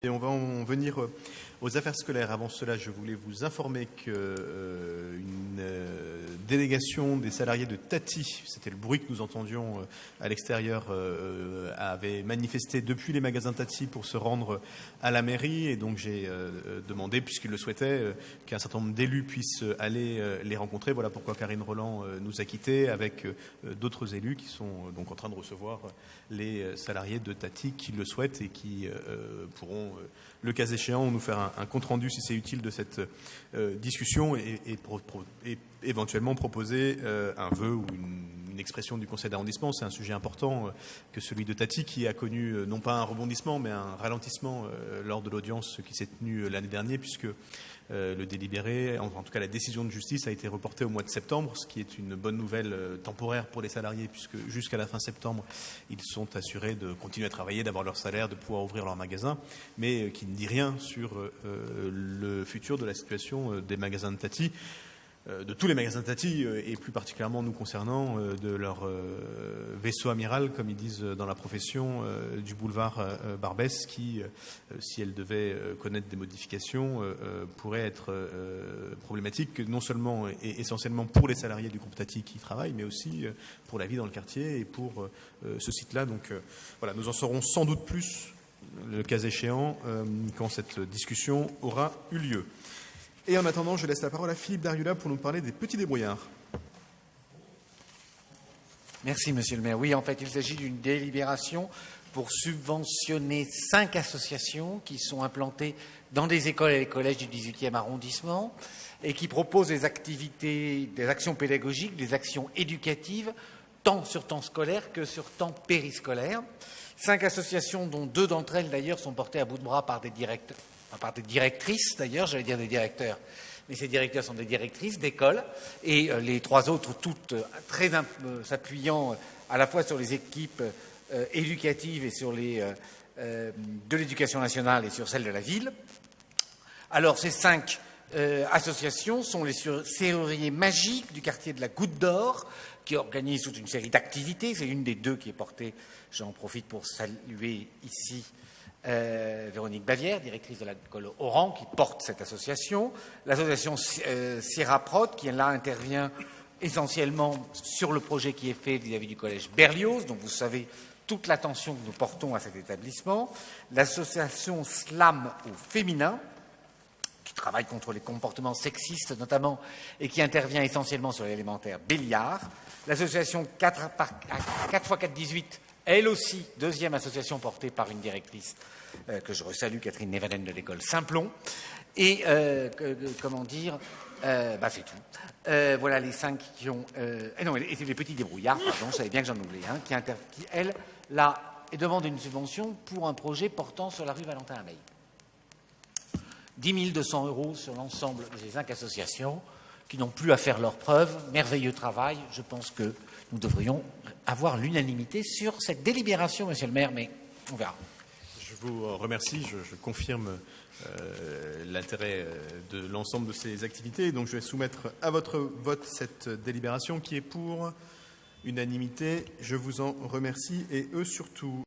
Et on va en venir aux affaires scolaires. Avant cela, je voulais vous informer qu'une délégation des salariés de Tati, c'était le bruit que nous entendions à l'extérieur, avait manifesté depuis les magasins Tati pour se rendre à la mairie. Et donc j'ai demandé, puisqu'ils le souhaitaient, qu'un certain nombre d'élus puissent aller les rencontrer. Voilà pourquoi Karine Roland nous a quittés avec d'autres élus qui sont donc en train de recevoir les salariés de Tati qui le souhaitent et qui pourront, le cas échéant, nous faire un compte-rendu si c'est utile de cette discussion et éventuellement proposer un vœu ou une expression du conseil d'arrondissement. C'est un sujet important que celui de Tati qui a connu non pas un rebondissement mais un ralentissement lors de l'audience qui s'est tenue l'année dernière puisque le délibéré, enfin en tout cas la décision de justice a été reportée au mois de septembre, ce qui est une bonne nouvelle temporaire pour les salariés puisque jusqu'à la fin septembre, ils sont assurés de continuer à travailler, d'avoir leur salaire, de pouvoir ouvrir leur magasin, mais qui ne dit rien sur le futur de la situation des magasins de Tati, de tous les magasins de Tati et plus particulièrement nous concernant de leur vaisseau amiral, comme ils disent dans la profession, du boulevard Barbès qui, si elle devait connaître des modifications, pourrait être problématique non seulement et essentiellement pour les salariés du groupe Tati qui y travaillent, mais aussi pour la vie dans le quartier et pour ce site-là. Donc voilà, nous en saurons sans doute plus, le cas échéant, quand cette discussion aura eu lieu. Et en attendant, je laisse la parole à Philippe Dariula pour nous parler des petits débrouillards. Merci, monsieur le maire. Oui, en fait, il s'agit d'une délibération pour subventionner 5 associations qui sont implantées dans des écoles et les collèges du 18e arrondissement et qui proposent des activités, des actions pédagogiques, des actions éducatives, tant sur temps scolaire que sur temps périscolaire. 5 associations dont 2 d'entre elles, d'ailleurs, sont portées à bout de bras par des directeurs. Par des directrices, d'ailleurs, j'allais dire des directeurs, mais ces directeurs sont des directrices d'école, et les 3 autres, toutes très s'appuyant à la fois sur les équipes éducatives et sur les de l'éducation nationale et sur celles de la ville. Alors, ces 5 associations sont les serruriers magiques du quartier de la Goutte d'Or, qui organisent toute une série d'activités. C'est une des 2 qui est portée, j'en profite pour saluer ici, Véronique Bavière, directrice de l'école Oran, qui porte cette association. L'association Sierra Prod, qui là intervient essentiellement sur le projet qui est fait vis-à-vis du collège Berlioz, dont vous savez toute l'attention que nous portons à cet établissement. L'association Slam au féminin, qui travaille contre les comportements sexistes notamment, et qui intervient essentiellement sur l'élémentaire Béliard. L'association 4x418, elle aussi, 2e association portée par une directrice que je resalue, Catherine Nevaden de l'école Saint-Plon. Et, comment dire, c'est tout. Voilà les 5 qui ont... non, et c'est les petits débrouillards, pardon, je savais bien que j'en oubliais un, qui elle, là, demande une subvention pour un projet portant sur la rue Valentin-Ameille. 10 200 € sur l'ensemble de ces 5 associations qui n'ont plus à faire leurs preuves. Merveilleux travail. Je pense que nous devrions avoir l'unanimité sur cette délibération, monsieur le maire, mais on verra. Je vous remercie. Je confirme l'intérêt de l'ensemble de ces activités. Donc je vais soumettre à votre vote cette délibération qui est pour unanimité. Je vous en remercie et eux surtout.